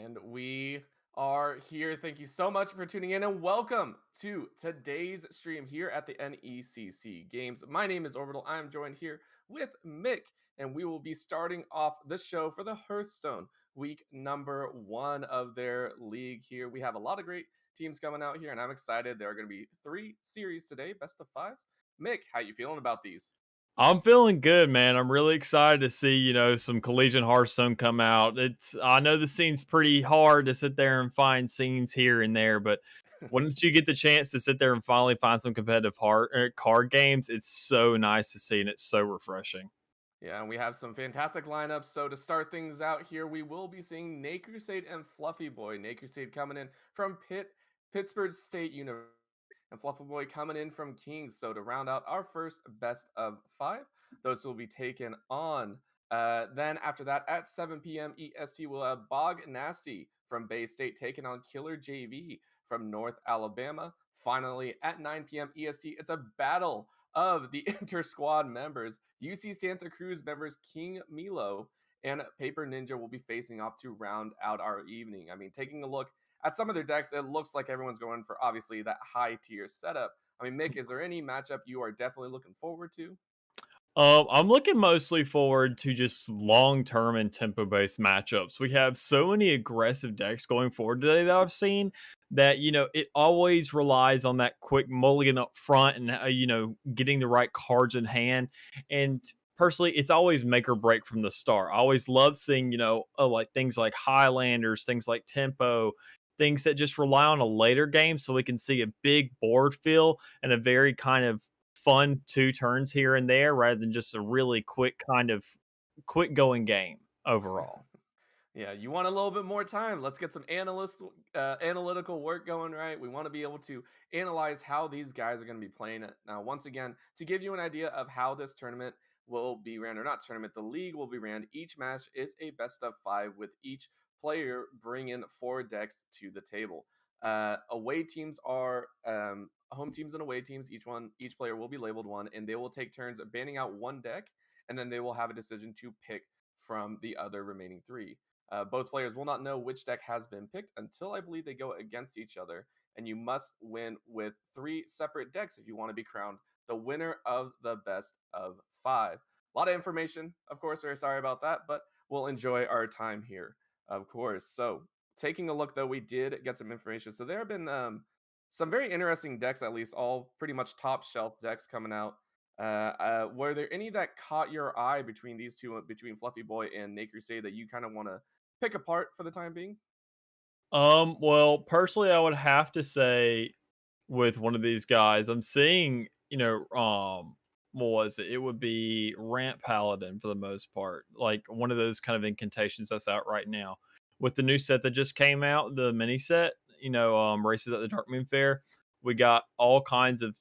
And we are here. Thank you so much for tuning in and welcome to today's stream here at the NECC Games. My name is Orbital. I'm joined here with Mick, and we will be starting off the show for the Hearthstone week number 1 of their league here. We have a lot of great teams coming out here, and I'm excited. There are going to be 3 series today, best of 5s. Mick, how you feeling about these? I'm feeling good, man. I'm really excited to see, some collegiate Hearthstone come out. I know the scene's pretty hard to sit there and find scenes here and there, but once you get the chance to sit there and finally find some competitive card games, it's so nice to see and it's so refreshing. Yeah, and we have some fantastic lineups. So to start things out here, we will be seeing Naycrusade and FluffyBoy. Naycrusade coming in from Pittsburgh State University, and FluffyBoy coming in from Kings. So to round out our first best of 5, those will be taken on. Then after that, at 7 p.m. EST, we'll have Bog Nasty from Bay State taking on Killer JV from North Alabama. Finally, at 9 p.m. EST, it's a battle of the inter squad members. UC Santa Cruz members King Milo and Paper Ninja will be facing off to round out our evening. I mean, taking a look at some of their decks, it looks like everyone's going for obviously that high tier setup. I mean, Mick, is there any matchup you are definitely looking forward to? I'm looking mostly forward to just long-term and tempo-based matchups. We have so many aggressive decks going forward today that I've seen that, it always relies on that quick mulligan up front and, getting the right cards in hand. And personally, it's always make or break from the start. I always love seeing, like things like Highlanders, things like tempo, things that just rely on a later game so we can see a big board feel and a very kind of fun 2 turns here and there rather than just a really quick going game overall. Yeah, you want a little bit more time. Let's get some analytical work going, right? We want to be able to analyze how these guys are going to be playing it. Now, once again, to give you an idea of how this tournament will be ran, or not tournament, the league will be ran. Each match is a best of 5 with each player bringing 4 decks to the table. Away teams are home teams and away teams. Each player will be labeled one, and they will take turns banning out one deck, and then they will have a decision to pick from the other remaining 3. Both players will not know which deck has been picked until I believe they go against each other, and you must win with 3 separate decks if you want to be crowned the winner of the best of 5. A lot of information, of course. Very sorry about that, but we'll enjoy our time here, of course. So, taking a look though, we did get some information. So there have been some very interesting decks, at least all pretty much top shelf decks coming out. Were there any that caught your eye between these two, between FluffyBoy and Naycrusade, that you kind of want to pick apart for the time being? Well, personally, I would have to say with one of these guys, I'm seeing, what was it? It would be Ramp Paladin for the most part, like one of those kind of incantations that's out right now. With the new set that just came out, the mini set, races at the Dark Moon Fair, we got all kinds of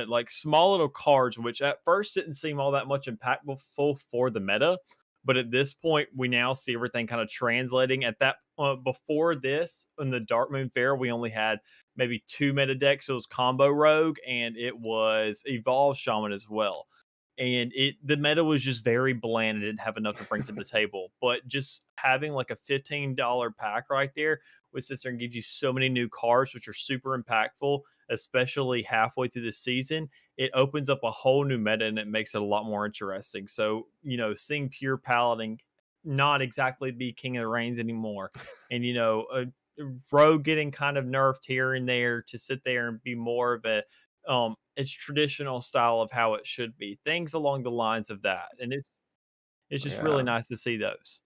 like small little cards, which at first didn't seem all that much impactful for the meta. But at this point, we now see everything kind of translating. At that before this, in the Dark Moon Fair, we only had maybe 2 meta decks. It was Combo Rogue and it was Evolve Shaman as well. And the meta was just very bland and didn't have enough to bring to the table. But just having like a $15 pack right there, which sits there and gives you so many new cards, which are super impactful, especially halfway through the season, it opens up a whole new meta and it makes it a lot more interesting. So, seeing Pure Paladin not exactly be King of the Reigns anymore, and, Rogue getting kind of nerfed here and there to sit there and be more of a its traditional style of how it should be. Things along the lines of that. And it's just really Yeah. nice to see those.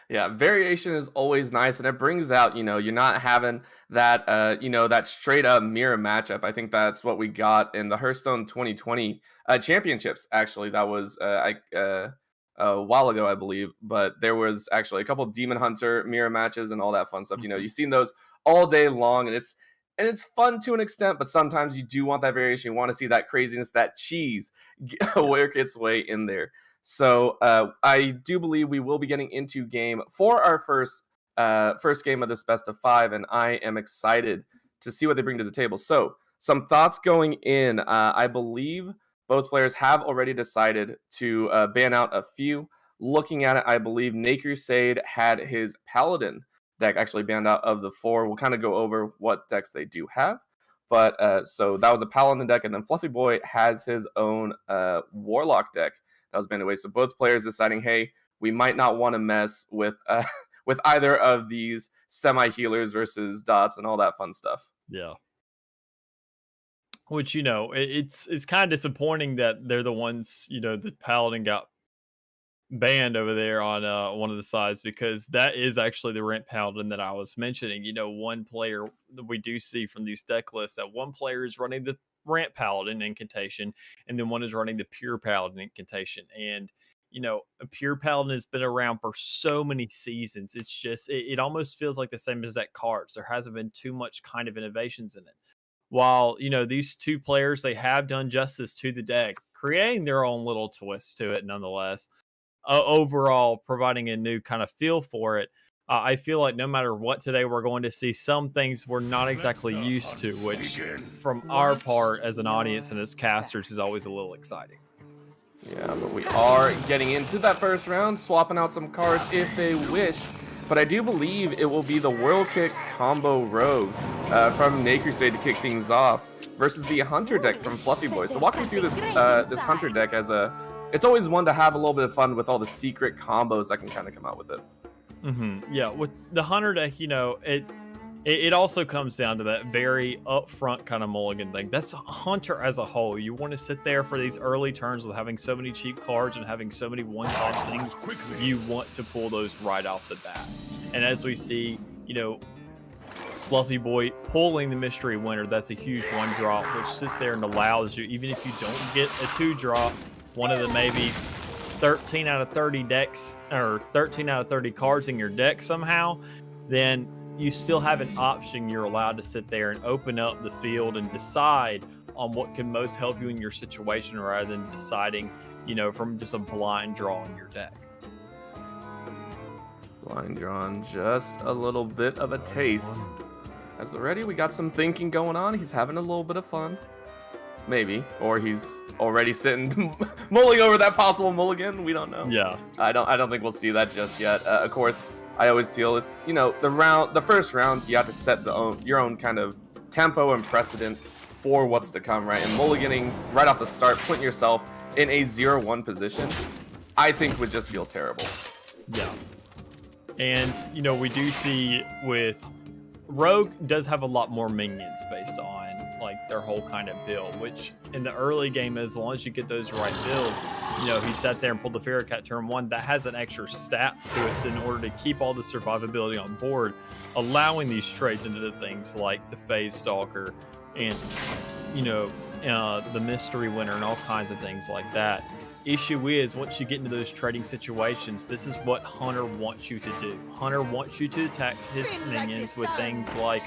Yeah, variation is always nice, and it brings out, you're not having that, that straight up mirror matchup. I think that's what we got in the Hearthstone 2020 championships. Actually, that was a while ago, I believe, but there was actually a couple Demon Hunter mirror matches and all that fun stuff. Mhm. You've seen those all day long, and it's fun to an extent, but sometimes you do want that variation. You want to see that craziness, that cheese work its way in there. So I do believe we will be getting into game for our first game of this best of 5, and I am excited to see what they bring to the table. So some thoughts going in. I believe both players have already decided to ban out a few. Looking at it, I believe Naycrusade had his Paladin deck actually banned out of the 4. We'll kind of go over what decks they do have. But so that was a Paladin deck, and then Fluffy Boy has his own Warlock deck that was banned away. So both players deciding, hey, we might not want to mess with with either of these semi healers versus dots and all that fun stuff. Yeah. Which, it's kind of disappointing that they're the ones, the Paladin got banned over there on one of the sides, because that is actually the Rent Paladin that I was mentioning. One player that we do see from these deck lists, that one player is running the Rent Paladin incantation, and then one is running the Pure Paladin incantation. And a Pure Paladin has been around for so many seasons. It's just it almost feels like the same as that cards. There hasn't been too much kind of innovations in it. While these two players, they have done justice to the deck, creating their own little twist to it nonetheless. Overall providing a new kind of feel for it. I feel like no matter what today, we're going to see some things we're not exactly used to, which from our part as an audience and as casters is always a little exciting. Yeah, but we are getting into that first round, swapping out some cards if they wish. But I do believe it will be the World Kick Combo Rogue from Naycrusade to kick things off versus the Hunter deck from FluffyBoy. So walk me through this this Hunter deck as it's always one to have a little bit of fun with all the secret combos that can kind of come out with it. Yeah, with the Hunter deck, it also comes down to that very upfront kind of mulligan thing. That's Hunter as a whole. You want to sit there for these early turns with having so many cheap cards and having so many one-shot things. You want to pull those right off the bat. And as we see, Fluffy Boy pulling the Mystery Winner, that's a huge one drop, which sits there and allows you, even if you don't get a 2-drop, one of the maybe 13 out of 30 decks or 13 out of 30 cards in your deck somehow, then you still have an option. You're allowed to sit there and open up the field and decide on what can most help you in your situation, rather than deciding, from just a blind draw in your deck. Blind drawn, just a little bit of a taste. As already, we got some thinking going on. He's having a little bit of fun. Maybe. Or he's already sitting mulling over that possible mulligan. We don't know. Yeah. I don't think we'll see that just yet. Of course, I always feel it's, the first round, you have to set your own kind of tempo and precedent for what's to come, right? And mulliganing right off the start, putting yourself in a 0-1 position, I think would just feel terrible. Yeah. And, we do see with Rogue does have a lot more minions based on their whole kind of build, which in the early game, as long as you get those right builds, he sat there and pulled the Feral Cat turn 1. That has an extra stat to it in order to keep all the survivability on board, allowing these trades into the things like the Phase Stalker and, the Mystery Winner and all kinds of things like that. Issue is, once you get into those trading situations, this is what Hunter wants you to do. Hunter wants you to attack his minions with things like,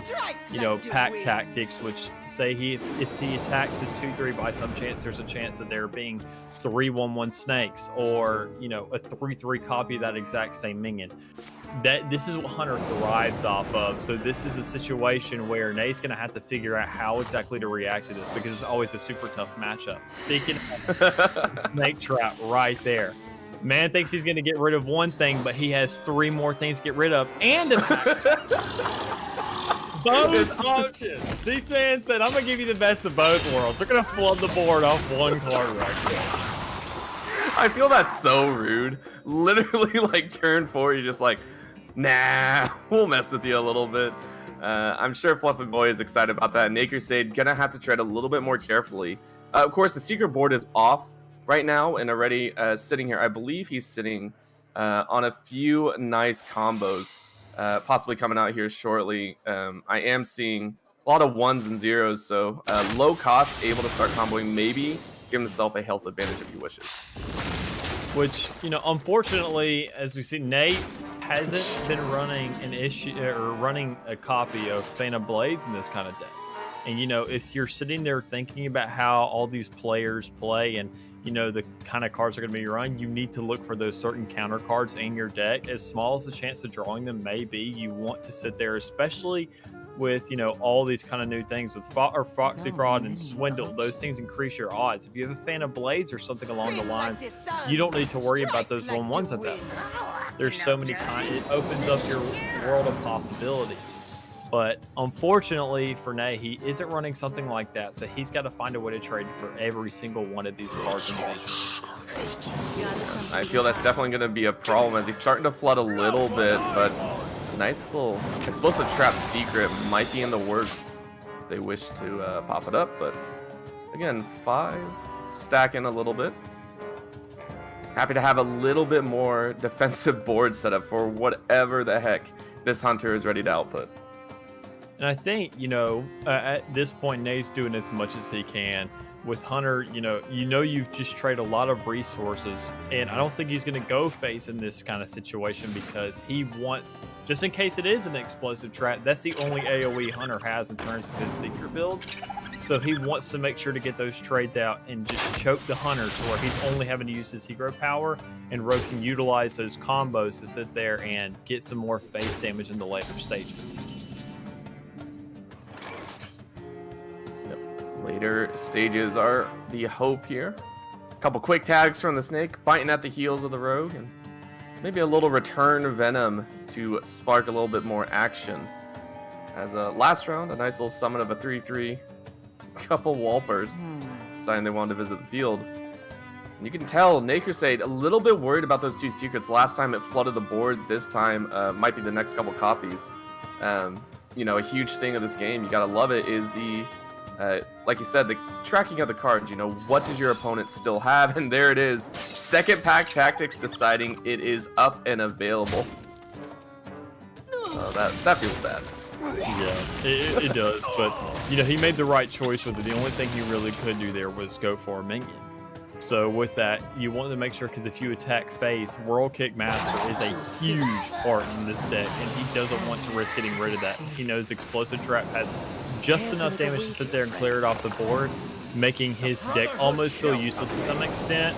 pack tactics, which say if he attacks his 2/3 by some chance, there's a chance that there being 3/1/1 snakes, or a 3/3 copy of that exact same minion. This is what Hunter thrives off of. So this is a situation where Nate's going to have to figure out how exactly to react to this, because it's always a super tough matchup. Speaking of snake trap right there, man thinks he's going to get rid of one thing, but he has 3 more things to get rid of, and both options. This man said, I'm going to give you the best of both worlds. They're going to flood the board off one card right there. I feel that's so rude. Literally, turn 4, you're just like, nah, we'll mess with you a little bit. I'm sure Fluffy Boy is excited about that. Naycrusade gonna have to tread a little bit more carefully. Of course, the secret board is off right now and already sitting here. I believe he's sitting on a few nice combos, possibly coming out here shortly. I am seeing a lot of 1s and 0s, so low cost, able to start comboing, maybe give himself a health advantage if he wishes. Which, unfortunately, as we see, Nate hasn't been running running a copy of Fan of Blades in this kind of deck. And, if you're sitting there thinking about how all these players play and, the kind of cards are going to be run, you need to look for those certain counter cards in your deck. As small as the chance of drawing them may be, you want to sit there, especially with all these kind of new things with Foxy Fraud and Swindle. Those things increase your odds. If you have a Fan of Blades or something along the lines, you don't need to worry about those 1/1s at that point. there's so many it opens up your world of possibility. But unfortunately for Nay, he isn't running something like that, so he's got to find a way to trade for every single one of these cards individually. I feel that's definitely going to be a problem as he's starting to flood a little bit, but nice little explosive trap secret might be in the works. They wish to pop it up, but again, 5 stacking a little bit. Happy to have a little bit more defensive board set up for whatever the heck this hunter is ready to output. And I think, at this point, Nay's doing as much as he can. With Hunter, you've just traded a lot of resources, and I don't think he's going to go face in this kind of situation because he wants, just in case it is an explosive trap, that's the only AoE Hunter has in terms of his secret builds. So he wants to make sure to get those trades out and just choke the Hunter to where he's only having to use his hero power, and Rogue can utilize those combos to sit there and get some more face damage in the later stages. Later stages are the hope here. A couple quick tags from the snake, biting at the heels of the rogue, and maybe a little return venom to spark a little bit more action. As a last round, a nice little summon of a 3/3, couple Walpers deciding they wanted to visit the field. And you can tell Naycrusade a little bit worried about those 2 secrets. Last time it flooded the board, this time might be the next couple copies. A huge thing of this game, you gotta love it, is the like you said, the tracking of the cards. What does your opponent still have? And there it is. Second pack tactics deciding it is up and available. That feels bad. Yeah, it does. But, he made the right choice with it. The only thing he really could do there was go for a minion. So with that, you want to make sure, because if you attack face, World Kick Master is a huge part in this deck, and he doesn't want to risk getting rid of that. He knows Explosive Trap has just enough damage to sit there and clear it off the board, making his deck almost feel useless to some extent.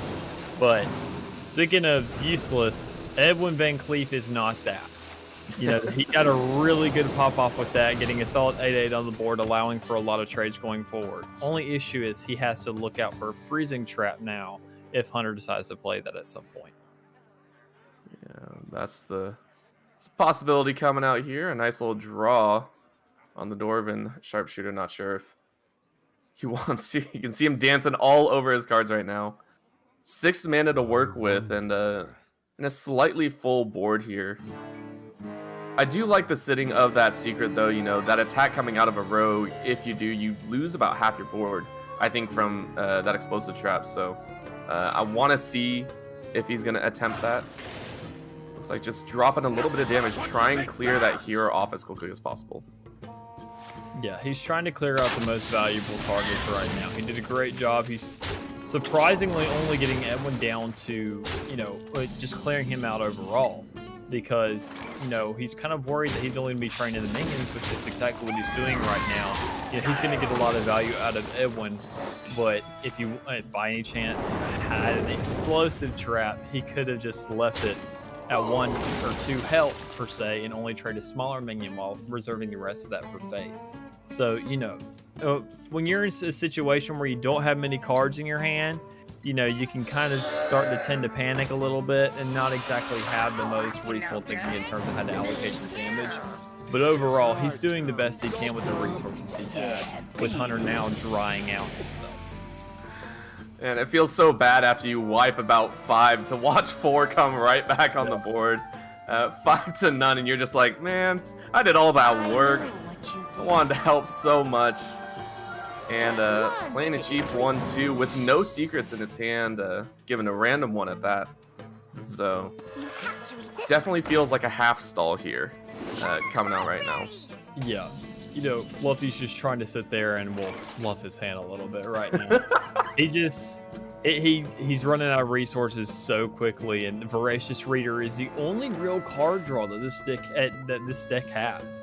But speaking of useless, Edwin Van Cleef is not that. He got a really good pop off with that, getting a solid 8/8 on the board, allowing for a lot of trades going forward. Only issue is he has to look out for a freezing trap now if Hunter decides to play that at some point. Yeah, that's the possibility coming out here. A nice little draw on the Dwarven Sharpshooter. Not sure if he wants to. You can see him dancing all over his cards right now. 6 mana to work with, and a slightly full board here. I do like the sitting of that secret, though. That attack coming out of a rogue, if you do, you lose about half your board, I think, from that explosive trap. So I want to see if he's going to attempt that. Looks like just dropping a little bit of damage, try and clear that hero off as quickly as possible. Yeah, he's trying to clear out the most valuable targets right now. He did a great job. He's surprisingly only getting Edwin down to, just clearing him out overall. Because, he's kind of worried that he's only going to be training the minions, which is exactly what he's doing right now. He's going to get a lot of value out of Edwin, but if you, by any chance, had an explosive trap, he could have just left it at 1 or 2 health, per se, and only trade a smaller minion while reserving the rest of that for face. So, when you're in a situation where you don't have many cards in your hand, you can kind of start to tend to panic a little bit and not exactly have the most reasonable thinking in terms of how to allocate the damage. But overall, he's doing the best he can with the resources he had, with Hunter now drying out himself. And it feels so bad after you wipe about 5 to watch 4 come right back on the board. 5 to none, and you're just like, man, I did all that work. I wanted to help so much. And playing a cheap 1/2 with no secrets in its hand, given a random one at that. So definitely feels like a half stall here coming out right now. Yeah, Fluffy's just trying to sit there and fluff his hand a little bit right now. He's running out of resources so quickly, and Voracious Reader is the only real card draw that this deck has.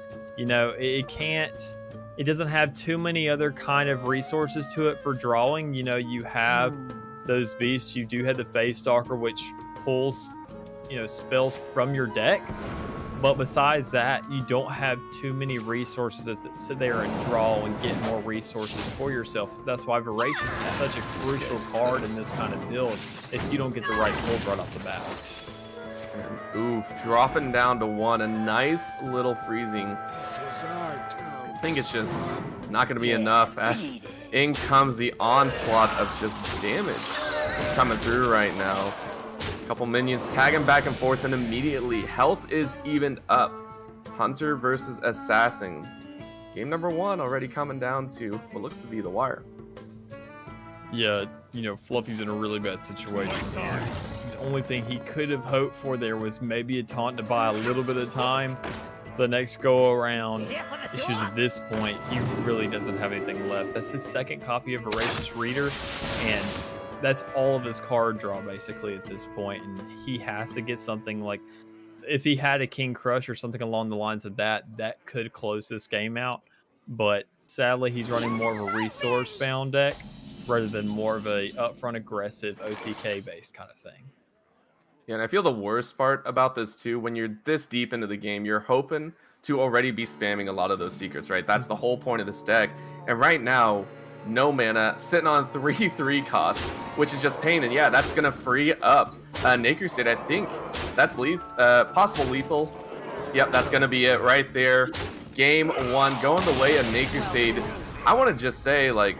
It doesn't have too many other kind of resources to it for drawing. You have those beasts. You do have the Phase Stalker, which pulls, spells from your deck. But besides that, you don't have too many resources that sit there and draw and get more resources for yourself. That's why Voracious is such a crucial card in this kind of build if you don't get the right build right off the bat. Oof, dropping down to 1. A nice little freezing. I think it's just not going to be enough as in comes the onslaught of just damage coming through right now. A couple minions tagging back and forth, and immediately health is evened up. Hunter versus Assassin. Game number 1 already coming down to what looks to be the wire. Yeah, Fluffy's in a really bad situation here. The only thing he could have hoped for there was maybe a taunt to buy a little bit of time the next go around. It's just at this point, he really doesn't have anything left. That's his second copy of Voracious Reader, and that's all of his card draw basically at this point. And he has to get something like, if he had a King Crush or something along the lines of that could close this game out. But sadly, he's running more of a resource bound deck rather than more of a upfront aggressive OTK based kind of thing. Yeah, and I feel the worst part about this too, when you're this deep into the game, you're hoping to already be spamming a lot of those secrets, right? That's the whole point of this deck. And right now, no mana, sitting on 3/3 cost, which is just pain. And yeah, that's gonna free up Naycrusade. I think that's possible lethal. Yep, that's gonna be it right there. Game 1 going the way of Naycrusade. I want to just say, like,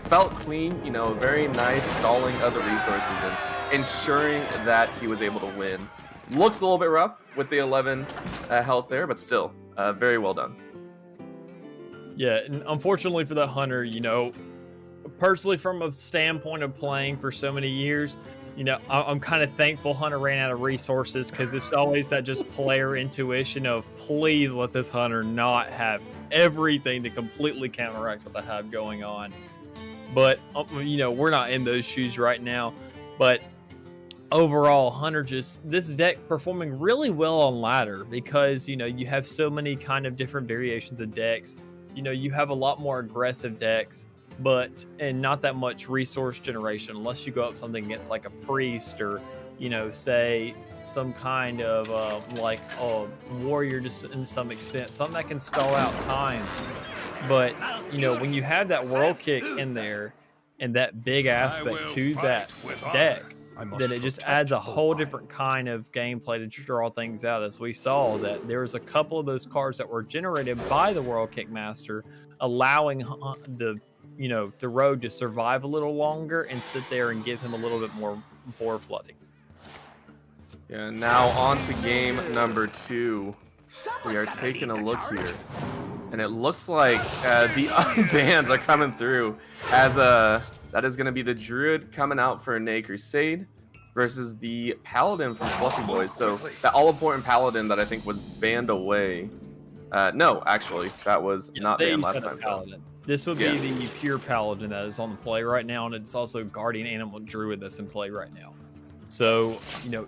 felt clean, very nice stalling of the resources and ensuring that he was able to win. Looks a little bit rough with the 11 health there, but still very well done. Yeah, and unfortunately for the Hunter, personally from a standpoint of playing for so many years, I'm kind of thankful Hunter ran out of resources, because it's always that just player intuition of, please let this Hunter not have everything to completely counteract what they have going on. But, we're not in those shoes right now. But overall, Hunter this deck performing really well on ladder, because, you have so many kind of different variations of decks. You have a lot more aggressive decks, and not that much resource generation, unless you go up something against like a priest or, say some kind of like a warrior to some extent, something that can stall out time. But, when you have that world kick in there and that big aspect to that deck, then it just adds a whole different kind of gameplay to draw things out. As we saw that there was a couple of those cards that were generated by the World Kickmaster, allowing the road to survive a little longer and sit there and give him a little bit more board flooding. Yeah, now on to game number 2. We are taking a look here, and it looks like the unbans are coming through, as that is going to be the Druid coming out for Naycrusade versus the Paladin from FluffyBoy. So the all-important Paladin that I think was banned away. No, actually, that was not banned last time. Paladin. This would be the pure Paladin that is on the play right now, and it's also Guardian Animal Druid that's in play right now. So,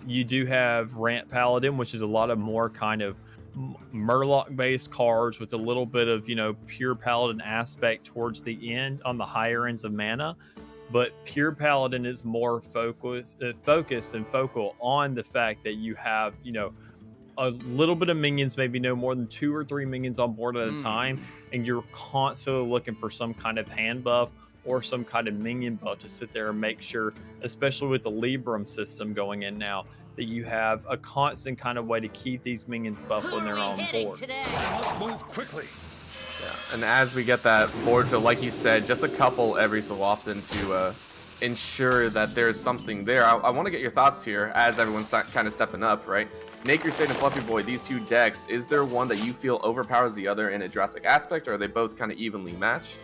you do have Rant Paladin, which is a lot of more kind of Murloc based cards with a little bit of pure Paladin aspect towards the end on the higher ends of mana, but pure Paladin is more focused and focal on the fact that you have a little bit of minions, maybe no more than 2 or 3 minions on board at a time, and you're constantly looking for some kind of hand buff or some kind of minion buff to sit there and make sure, especially with the Libram system going in now, that you have a constant kind of way to keep these minions buffed when they're on board. Must move quickly. Yeah, and as we get that board fill, like you said, just a couple every so often to ensure that there's something there. I want to get your thoughts here as everyone's kind of stepping up, right? Naycrusade and FluffyBoy, these two decks, is there one that you feel overpowers the other in a drastic aspect, or are they both kind of evenly matched?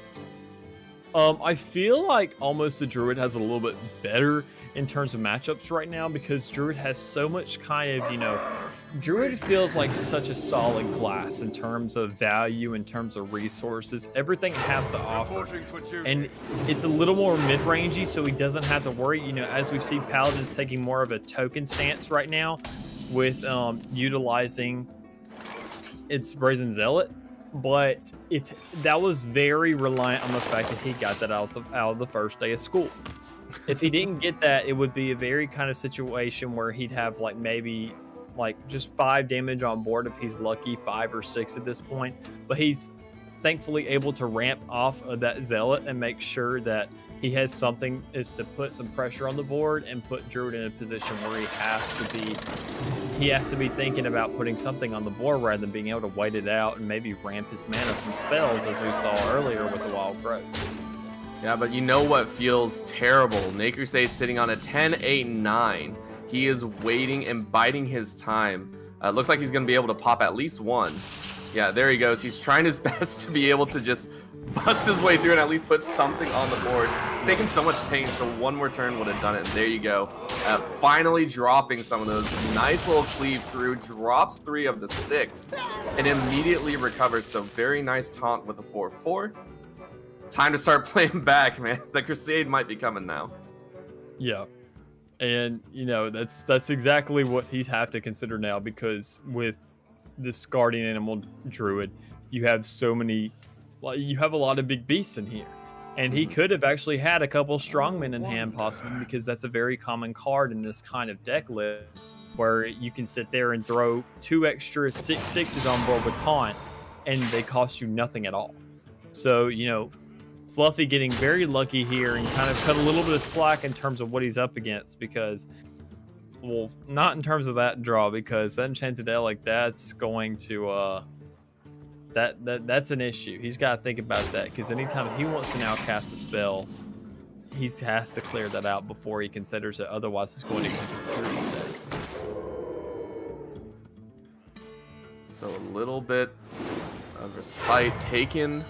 I feel like almost the Druid has a little bit better in terms of matchups right now, because Druid has so much kind of, Druid feels like such a solid class in terms of value, in terms of resources, everything it has to offer. And it's a little more mid-rangey, so he doesn't have to worry, as we see Paladins taking more of a token stance right now with utilizing its Brazen Zealot. But that was very reliant on the fact that he got that out of the first day of school. If he didn't get that, it would be a very kind of situation where he'd have maybe just 5 damage on board if he's lucky, 5 or 6 at this point. But he's thankfully able to ramp off of that Zealot and make sure that he has something is to put some pressure on the board and put Druid in a position where he has to be he has to be thinking about putting something on the board rather than being able to wait it out and maybe ramp his mana from spells, as we saw earlier with the Wild Growth. Yeah, but you know what feels terrible? Naycrusade sitting on a 10-8-9. He is waiting and biding his time. Looks like he's going to be able to pop at least one. Yeah, there he goes. He's trying his best to be able to just bust his way through and at least put something on the board. It's taken so much pain, so one more turn would have done it. And there you go. Finally dropping some of those. Nice little cleave through. Drops 3 of the 6 and immediately recovers. So very nice taunt with a 4-4. Time to start playing back, man. The Crusade might be coming now. Yeah. And, you know, that's exactly what he's have to consider now, because with this guardian animal druid, you have so many, well, you have a lot of big beasts in here. And he could have actually had a couple strongmen in hand, possibly, because that's a very common card in this kind of deck list, where you can sit there and throw 2 extra 6/6s on board with taunt, and they cost you nothing at all. So, you know, Fluffy getting very lucky here and kind of cut a little bit of slack in terms of what he's up against, because, well, not in terms of that draw, because that enchanted Elec, that's going to that's an issue. He's got to think about that, because anytime he wants to now cast a spell, he has to clear that out before he considers it. Otherwise, he's going to go to the Fury stack. So a little bit of respite taken.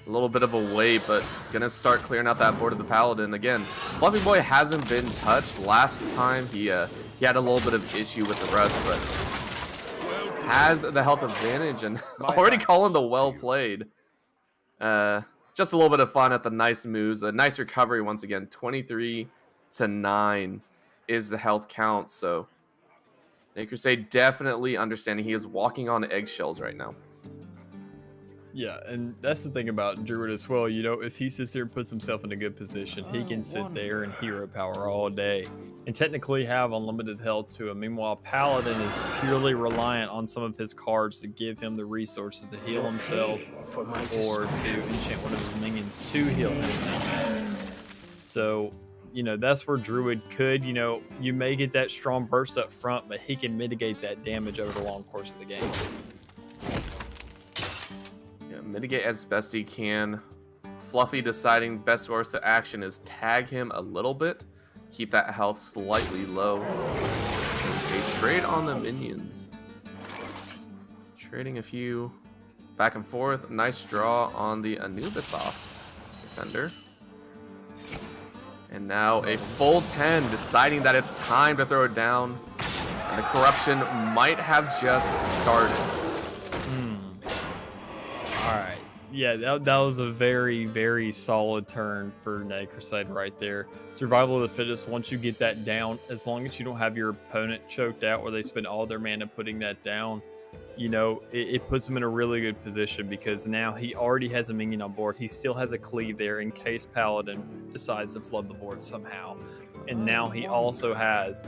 A little bit of a wait, but gonna start clearing out that board of the Paladin again. FluffyBoy hasn't been touched. Last time he had a little bit of issue with the rush, but has the health advantage and already calling the well played. Just a little bit of fun at the nice moves. A nice recovery once again. 23-9 is the health count. So Naycrusade definitely understanding he is walking on eggshells right now. Yeah, and that's the thing about Druid as well. You know, if he sits there and puts himself in a good position, he can sit there and hero power all day and technically have unlimited health to him. Meanwhile, Paladin is purely reliant on some of his cards to give him the resources to heal himself or to enchant one of his minions to heal him. So, you know, that's where Druid could, you know, you may get that strong burst up front, but he can mitigate that damage over the long course of the game. Mitigate as best he can. Fluffy deciding best course of action is tag him a little bit, keep that health slightly low. A trade on the minions. Trading a few back and forth. Nice draw on the Anubis off defender. And now a full 10, deciding that it's time to throw it down. And the corruption might have just started. Alright, yeah, that was a very, very solid turn for Naycrusade right there. Survival of the fittest, once you get that down, as long as you don't have your opponent choked out where they spend all their mana putting that down, you know, it puts him in a really good position, because now he already has a minion on board. He still has a cleave there in case Paladin decides to flood the board somehow. And now he also has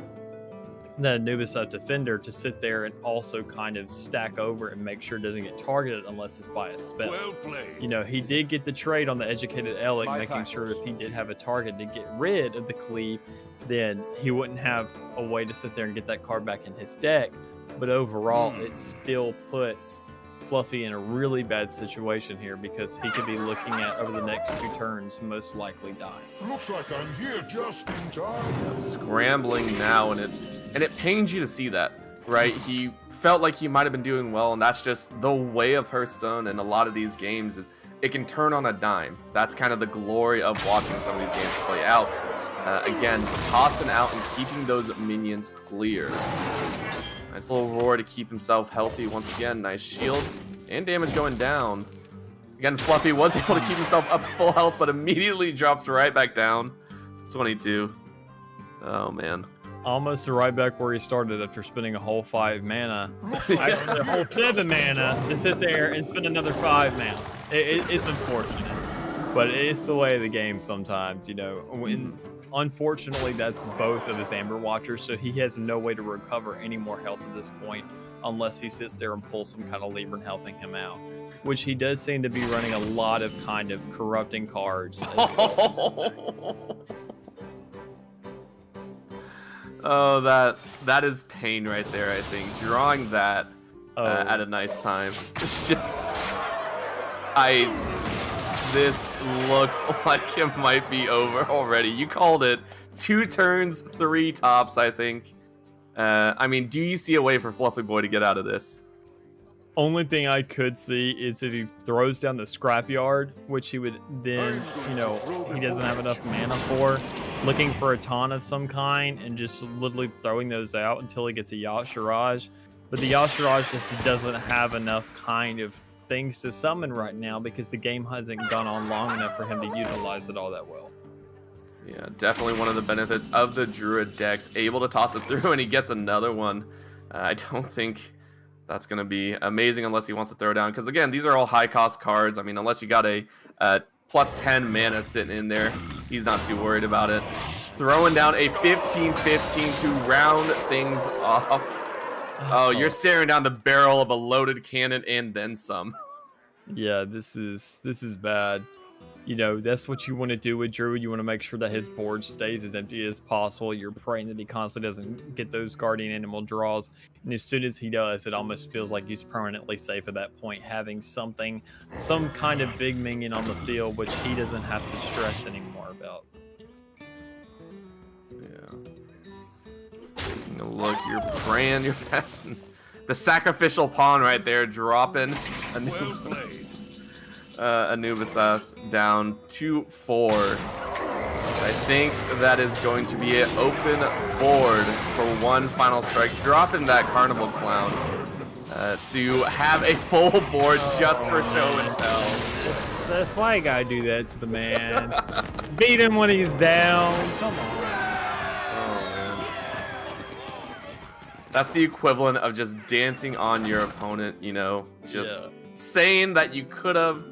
the Anubis defender to sit there and also kind of stack over and make sure it doesn't get targeted unless it's by a spell. Well played. You know, he did get the trade on the educated Elec, making sure if he did have a target to get rid of the cleave, then he wouldn't have a way to sit there and get that card back in his deck. But overall, it still puts Fluffy in a really bad situation here, because he could be looking at, over the next 2 turns, most likely dying. Looks like I'm here just in time. I'm scrambling now, and it pains you to see that, right? He felt like he might have been doing well, and that's just the way of Hearthstone and a lot of these games is it can turn on a dime. That's kind of the glory of watching some of these games play out. Again, tossing out and keeping those minions clear. Nice little roar to keep himself healthy once again. Nice shield and damage going down. Again, Fluffy was able to keep himself up at full health, but immediately drops right back down to 22. Oh, man. Almost right back where he started after spending a whole 5 mana. Actually, a whole 7 mana to sit there and spend another 5 now. It's unfortunate, but it's the way of the game sometimes, you know. Unfortunately, that's both of his Amber Watchers, so he has no way to recover any more health at this point unless he sits there and pulls some kind of lever and helping him out, which he does seem to be running a lot of kind of corrupting cards as well. Oh, that is pain right there, I think. Drawing that at a nice time. It's just... This looks like it might be over already. You called it. 2 turns, 3 tops, I think. I mean, do you see a way for FluffyBoy to get out of this? Only thing I could see is if he throws down the scrapyard, which he would then, you know, he doesn't have enough mana for, looking for a taunt of some kind and just literally throwing those out until he gets a Yashiraj. But the Yashiraj just doesn't have enough kind of things to summon right now because the game hasn't gone on long enough for him to utilize it all that well. Yeah, definitely one of the benefits of the Druid decks, able to toss it through and he gets another one. I don't think that's going to be amazing unless he wants to throw down. Because, again, these are all high-cost cards. I mean, unless you got a plus 10 mana sitting in there, he's not too worried about it. Throwing down a 15-15 to round things off. Oh, you're staring down the barrel of a loaded cannon and then some. Yeah, this is bad. You know, that's what you want to do with Druid. You want to make sure that his board stays as empty as possible. You're praying that he constantly doesn't get those guardian animal draws. And as soon as he does, it almost feels like he's permanently safe at that point, having some kind of big minion on the field, which he doesn't have to stress anymore about. Yeah. Taking a look, you're praying, you're passing. The sacrificial pawn right there, dropping a new... Anubis down 2-4. I think that is going to be an open board for one final strike. Dropping that Carnival Clown to have a full board just for show and tell. That's why you gotta do that to the man. Beat him when he's down. Come on. Oh, man. That's the equivalent of just dancing on your opponent, you know, just saying that you could have.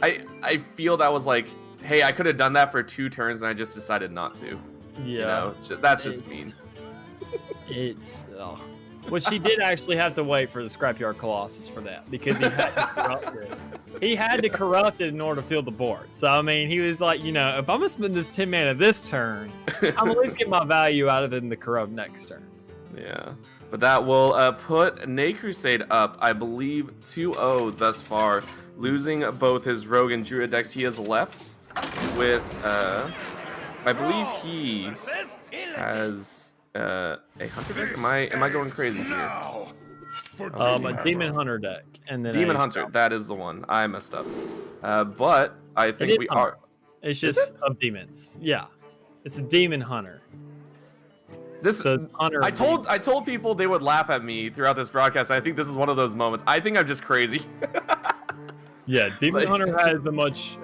I feel that was like, hey, I could have done that for 2 turns and I just decided not to. Yeah. You know, that's just mean. It's... Which he did actually have to wait for the Scrapyard Colossus for that, because he had to corrupt it. He had to corrupt it in order to fill the board. So, I mean, he was like, you know, if I'm going to spend this 10 mana this turn, I'm at least get my value out of it in the corrupt next turn. Yeah. But that will put Naycrusade up, I believe, 2-0 thus far. Losing both his Rogue and Druid decks. He is left with, I believe he has a Hunter deck? Am I going crazy here? A Demon Hunter deck. And then Demon Hunter, that is the one. I messed up. But I think we Hunter. are... It's just of demons. Yeah. It's a Demon Hunter. Hunter I told people they would laugh at me throughout this broadcast. I think this is one of those moments. I think I'm just crazy. Yeah, Demon Hunter has a much,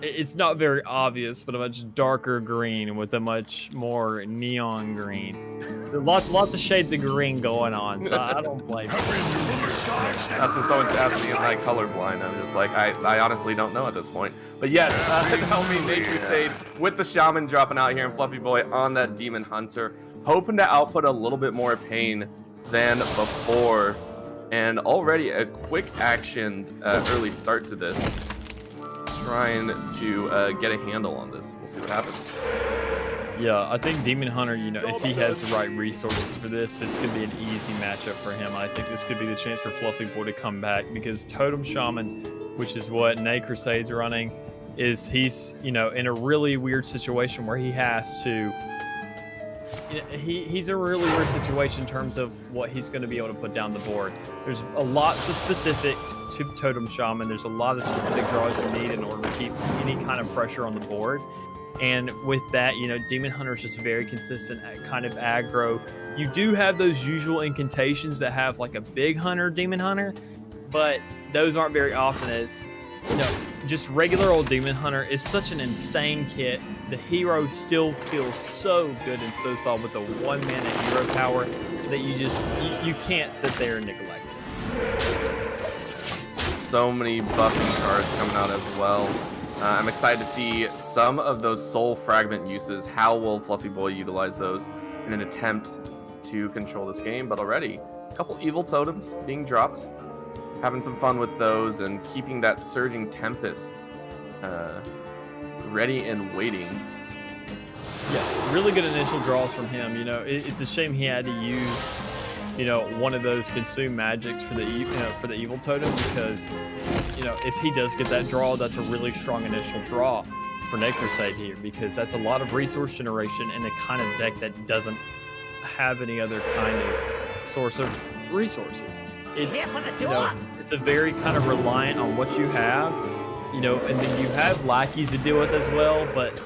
it's not very obvious, but a much darker green with a much more neon green. Lots of shades of green going on, so I don't blame you. That's when someone asked me, am I colorblind? I'm just like, I honestly don't know at this point. But yes, that'll be Naycrusade with the Shaman dropping out here and FluffyBoy on that Demon Hunter, hoping to output a little bit more pain than before. And already a quick action early start to this. Trying to get a handle on this. We'll see what happens. Yeah, I think Demon Hunter, you know, if he has the right resources for this could be an easy matchup for him. I think this could be the chance for FluffyBoy to come back, because Totem Shaman, which is what Naycrusade's running, he's, you know, in a really weird situation where he has to... He's in a really weird situation in terms of what he's going to be able to put down the board. There's a lot of specifics to Totem Shaman. There's a lot of specific draws you need in order to keep any kind of pressure on the board. And with that, you know, Demon Hunter is just very consistent at kind of aggro. You do have those usual incantations that have like a big hunter, Demon Hunter, but those aren't very often. As, you know, just regular old Demon Hunter is such an insane kit. The hero still feels so good and so solid with the 1 mana hero power that you can't sit there and neglect it. So many buffing cards coming out as well. I'm excited to see some of those soul fragment uses. How will FluffyBoy utilize those in an attempt to control this game? But already, a couple evil totems being dropped. Having some fun with those and keeping that Surging Tempest ready and waiting. Yeah, really good initial draws from him. You know, it's a shame he had to use, you know, one of those consume magics for the for the evil totem, because, you know, if he does get that draw, that's a really strong initial draw for Naycrusade here, because that's a lot of resource generation in a kind of deck that doesn't have any other kind of source of resources. It's, you know, it's a very kind of reliant on what you have, you know, and then you have lackeys to deal with as well, but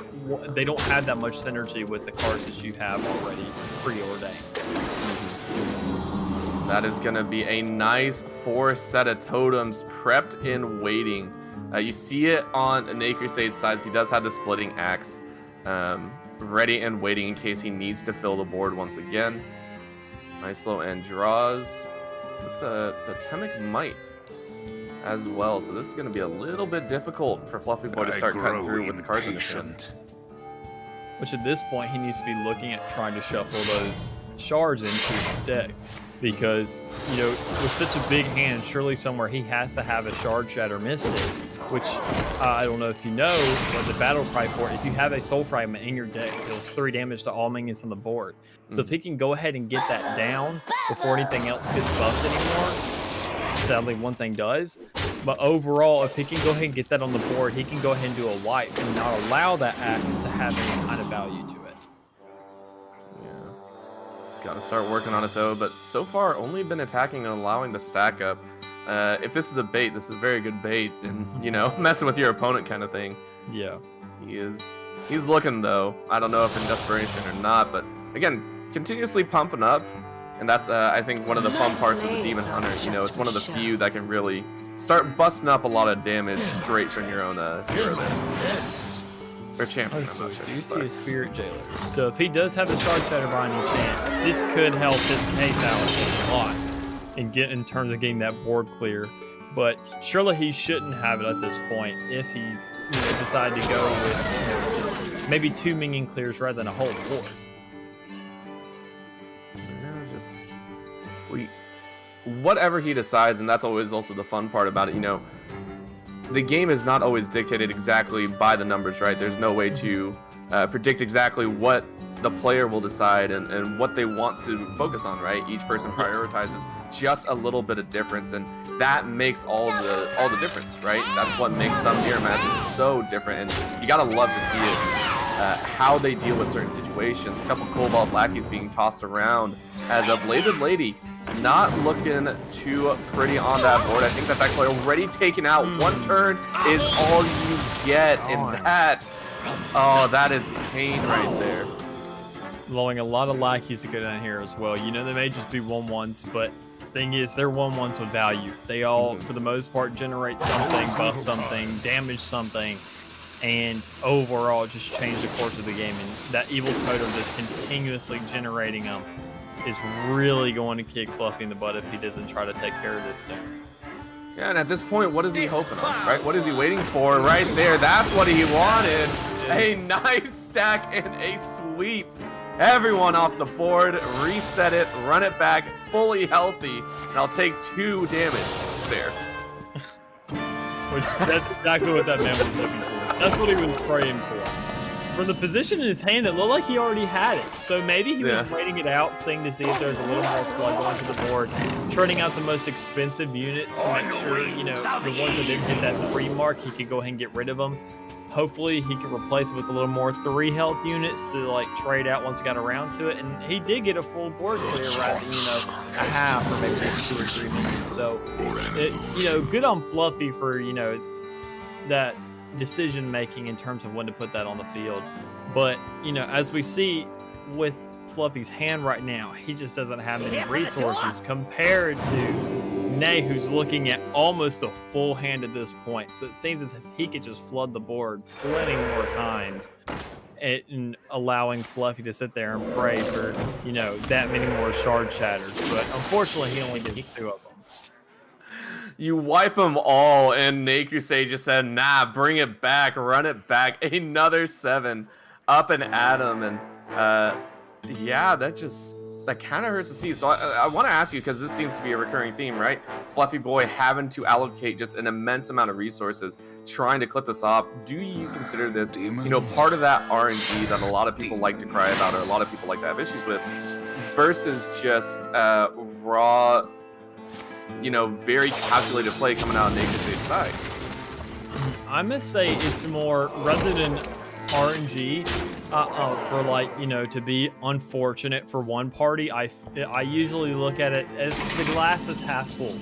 they don't have that much synergy with the cards that you have already preordained. That is going to be a nice 4 set of totems prepped in waiting. You see it on Naycrusade's sides. He does have the splitting axe ready and waiting in case he needs to fill the board once again. Nice low end draws with the Totemic Might as well. So this is going to be a little bit difficult for FluffyBoy to start cutting through with the cards in his hand. Which at this point, he needs to be looking at trying to shuffle those shards into his deck. Because, you know, with such a big hand, surely somewhere he has to have a Shard Shatter Mystic, which I don't know if you know, but the battle cry for it, if you have a Soul Fragment in your deck, it deals 3 damage to all minions on the board. So if he can go ahead and get that down before anything else gets buffed anymore, sadly one thing does, but overall, if he can go ahead and get that on the board, he can go ahead and do a wipe and not allow that axe to have any kind of value to it. Got to start working on it though, but so far only been attacking and allowing the stack up. If this is a bait, this is a very good bait, and you know, messing with your opponent kind of thing. Yeah, he's looking though. I don't know if in desperation or not, but again, continuously pumping up, and that's I think one of the fun parts of the Demon Hunter. You know, it's one of the few that can really start busting up a lot of damage straight from your own hero there. Or champion, I'm not sure. Do you see a Spirit Jailer? So if he does have the Shard Shatter Binding chance, this could help his case out a lot in terms of getting that board clear. But surely he shouldn't have it at this point if he, you know, decided to go with, you know, just maybe 2 minion clears rather than a whole board. Whatever he decides, and that's always also the fun part about it. You know, the game is not always dictated exactly by the numbers, right? There's no way to predict exactly what the player will decide and what they want to focus on, right? Each person prioritizes just a little bit of difference, and that makes all the difference, right? That's what makes some mirror matches so different, and you gotta love to see it, how they deal with certain situations. A couple Cobalt lackeys being tossed around as a Bladed Lady not looking too pretty on that board. I think that's actually already taken out. One turn is all you get, and that is pain right there. Allowing a lot of lackeys to go down here as well. You know, they may just be 1/1s, but thing is, they're 1/1s with value. They all, for the most part, generate something, buff something, damage something, and overall just change the course of the game. And that evil totem just continuously generating them is really going to kick Fluffy in the butt if he doesn't try to take care of this soon. Yeah, and at this point, what is he hoping on, right? What is he waiting for right there? That's what he wanted. A nice stack and a sweep. Everyone off the board, reset it, run it back, fully healthy, and I'll take 2 damage spare. Which, that's exactly what that man was looking for. That's what he was praying for. From the position in his hand, it looked like he already had it. So maybe he was waiting it out, seeing to see if there's a little more flood going to the board, turning out the most expensive units to make sure, you know, the ones that didn't hit that 3 mark, he could go ahead and get rid of them. Hopefully he could replace it with a little more 3 health units to like trade out once he got around to it. And he did get a full board clear rather than, you know, a half or maybe 2 or 3 minutes. So, you know, good on Fluffy for, you know, that decision making in terms of when to put that on the field. But, you know, as we see with Fluffy's hand right now, he just doesn't have any resources compared to Nay, who's looking at almost a full hand at this point. So it seems as if he could just flood the board plenty more times and allowing Fluffy to sit there and pray for, you know, that many more shard shatters. But unfortunately, he only gets 2 of them. You wipe them all, and Naycrusade just said, nah, bring it back, run it back. Another 7 up and at him. And yeah, that just that kind of hurts to see. So I want to ask you, because this seems to be a recurring theme, right? FluffyBoy having to allocate just an immense amount of resources trying to clip this off. Do you consider this, part of that RNG that a lot of people like to cry about, or a lot of people like to have issues with, versus just raw, very calculated play coming out on Naycrusade's side? I must say it's more, rather than RNG, for like, to be unfortunate for one party, I usually look at it as the glass is half full.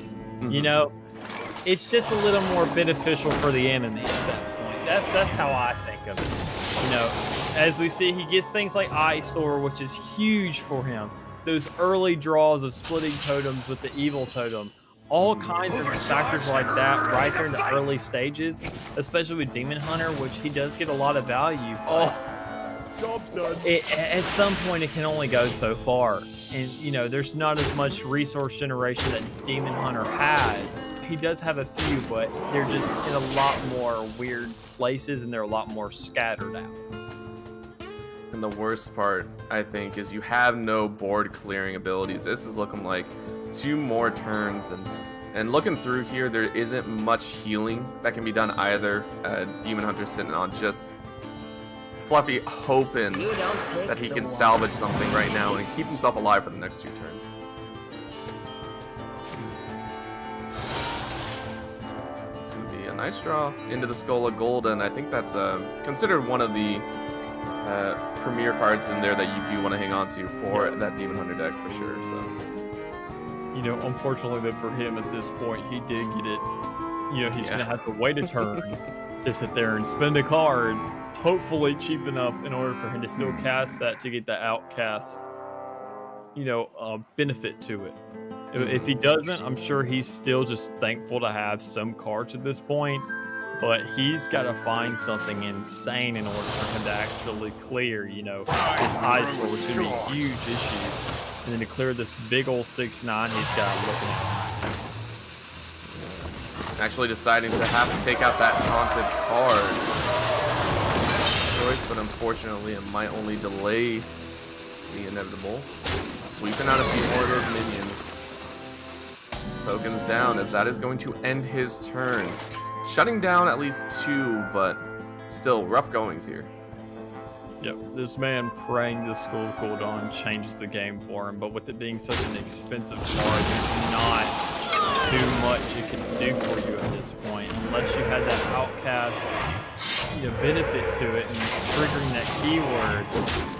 It's just a little more beneficial for the enemy at that point. That's how I think of it. As we see, he gets things like Eyesore, which is huge for him. Those early draws of splitting totems with the evil totem. All kinds of factors like that right there in the early stages, especially with Demon Hunter, which he does get a lot of value. Job's done. At some point, it can only go so far. And, there's not as much resource generation that Demon Hunter has. He does have a few, but they're just in a lot more weird places, and they're a lot more scattered out. And the worst part, I think, is you have no board clearing abilities. This is looking like 2 more turns, and looking through here, there isn't much healing that can be done either. Demon Hunter sitting on just Fluffy, hoping that he can salvage something right now and keep himself alive for the next 2 turns. It's going to be a nice draw into the Skull of Gold, and I think that's considered one of the premier cards in there that you do want to hang on to for that Demon Hunter deck for sure. So, unfortunately for him at this point, he did get it. He's going to have to wait a turn to sit there and spend a card, hopefully cheap enough in order for him to still cast that to get the outcast, benefit to it. If he doesn't, I'm sure he's still just thankful to have some cards at this point. But he's got to find something insane in order for him to actually clear, his Eyesore, which is going to be a huge issue. And then to clear this big old 6/9, he's got looking at. Actually deciding to have to take out that taunted card. Choice, but unfortunately it might only delay the inevitable. Sweeping out a few more of those minions. Tokens down, as that is going to end his turn. Shutting down at least 2, but still rough goings here. Yep, this man praying the Skull of Gul'dan changes the game for him, but with it being such an expensive card, there's not too much it can do for you at this point, unless you had that outcast benefit to it and triggering that keyword.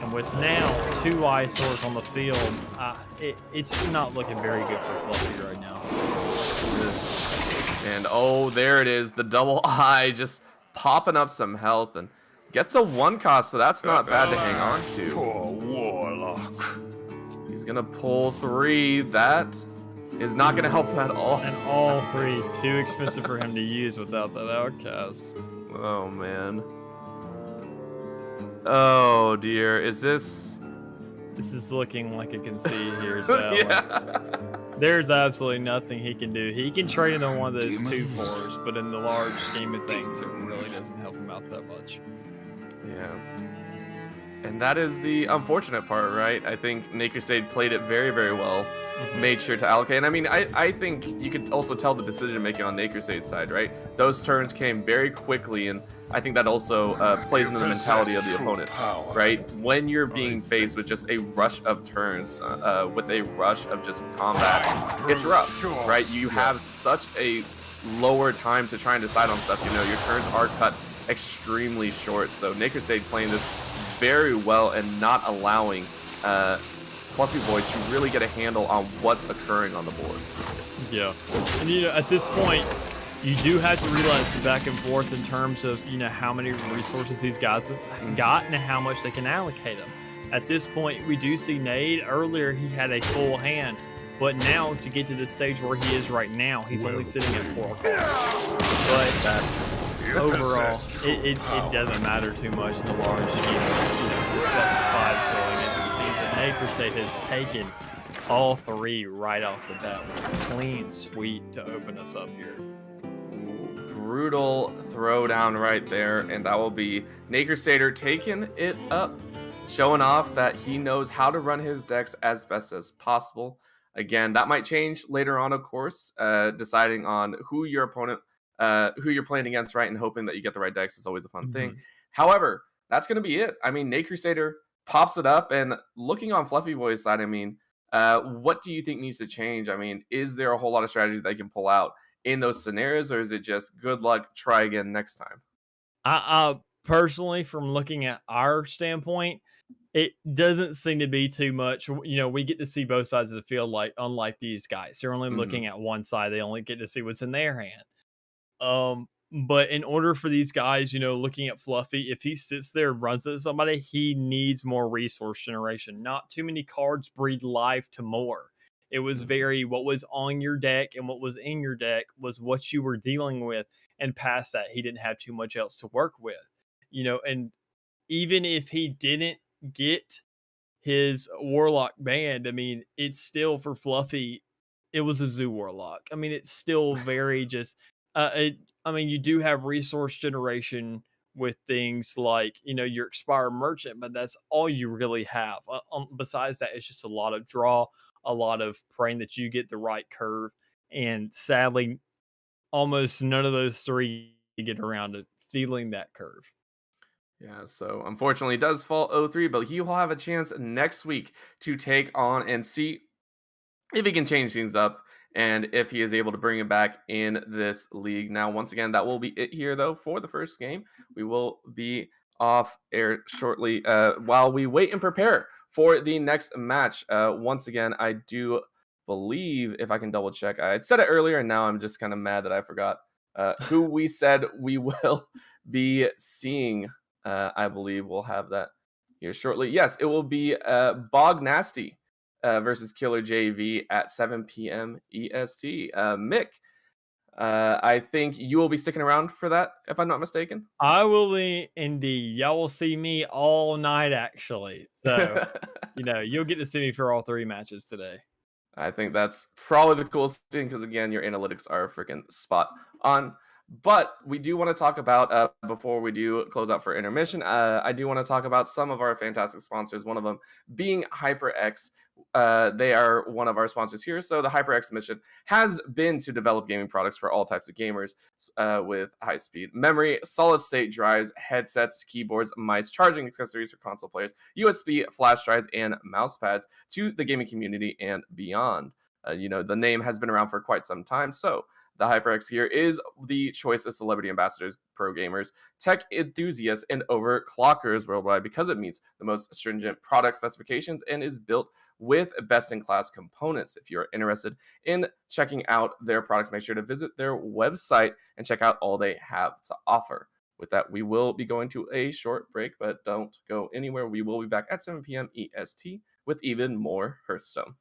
And with now 2 Eyesores on the field, it's not looking very good for Fluffy right now. And oh, there it is, the double eye just popping up some health and gets a 1 cost, so that's not bad to hang on to. Poor Warlock. He's gonna pull 3. That is not gonna help at all. And all 3 too expensive for him to use without that outcast. Oh man. Oh dear, is this? This is looking like a concede here, so there's absolutely nothing he can do. He can trade in on one of those 2/4s, but in the large scheme of things, it really doesn't help him out that much. Yeah. And that is the unfortunate part, right? I think Naycrusade played it very, very well. Made sure to allocate. And I mean, I think you could also tell the decision making on Naycrusade's side, right? Those turns came very quickly, and I think that also plays into the mentality of the opponent, right? When you're being faced with just a rush of turns, with a rush of just combat, it's rough, right? You have such a lower time to try and decide on stuff. Your turns are cut extremely short. So Naycrusade playing this very well and not allowing FluffyBoy to really get a handle on what's occurring on the board. Yeah, and at this point, you do have to realize the back and forth in terms of how many resources these guys have got and how much they can allocate them. At this point, we do see Nade. Earlier, he had a full hand, but now to get to the stage where he is right now, he's only sitting at 4 cards. But overall, it doesn't matter too much in the large scheme of this best of 5 going into the season. Naycrusade has taken all 3 right off the bat with a clean sweep to open us up here. Brutal throwdown right there, and that will be Naycrusader taking it up showing off that he knows how to run his decks as best as possible. Again, that might change later on, of course, deciding on who your opponent, who you're playing against, right, and hoping that you get the right decks is always a fun thing. However, that's going to be it. I mean, Naycrusader pops it up, and looking on FluffyBoy's side, I mean, what do you think needs to change? I mean, is there a whole lot of strategies they can pull out in those scenarios, or is it just good luck, try again next time? I personally, from looking at our standpoint, it doesn't seem to be too much. You know, we get to see both sides of the field, like unlike these guys. They're only Mhm. looking at one side. They only get to see what's in their hand. But in order for these guys, you know, looking at Fluffy, if he sits there and runs at somebody, he needs more resource generation. Not too many cards breathe life to more. It was Mhm. very what was on your deck and what was in your deck was what you were dealing with. And past that, he didn't have too much else to work with. You know, and even if he didn't get his warlock banned, I mean, it's still for Fluffy. It was a zoo warlock. I mean, it's still very just. I mean, you do have resource generation with things like you know your expired merchant, but that's all you really have. Besides that, it's just a lot of draw, a lot of praying that you get the right curve, and sadly, almost none of those three get around to feeling that curve. Yeah, so unfortunately, it does fall 0-3, but he will have a chance next week to take on and see if he can change things up and if he is able to bring it back in this league. Now, once again, that will be it here, though, for the first game. We will be off air shortly while we wait and prepare for the next match. Once again, I do believe, if I can double check, I had said it earlier, and now I'm just kind of mad that I forgot who we said we will be seeing. I believe we'll have that here shortly. Yes, it will be Bog Nasty versus Killer JV at 7 p.m. EST. Mick, I think you will be sticking around for that, if I'm not mistaken. I will be indeed. Y'all will see me all night, actually. So, you know, you'll get to see me for all three matches today. I think that's probably the coolest thing because, again, your analytics are freaking spot on. But we do want to talk about, before we do close out for intermission, I do want to talk about some of our fantastic sponsors, one of them being HyperX. They are one of our sponsors here. So the HyperX mission has been to develop gaming products for all types of gamers with high-speed memory, solid-state drives, headsets, keyboards, mice, charging accessories for console players, USB flash drives, and mouse pads to the gaming community and beyond. You know, the name has been around for quite some time, so the HyperX here is the choice of celebrity ambassadors, pro gamers, tech enthusiasts, and overclockers worldwide because it meets the most stringent product specifications and is built with best-in-class components. If you're interested in checking out their products, make sure to visit their website and check out all they have to offer. With that, we will be going to a short break, but don't go anywhere. We will be back at 7 p.m. EST with even more Hearthstone.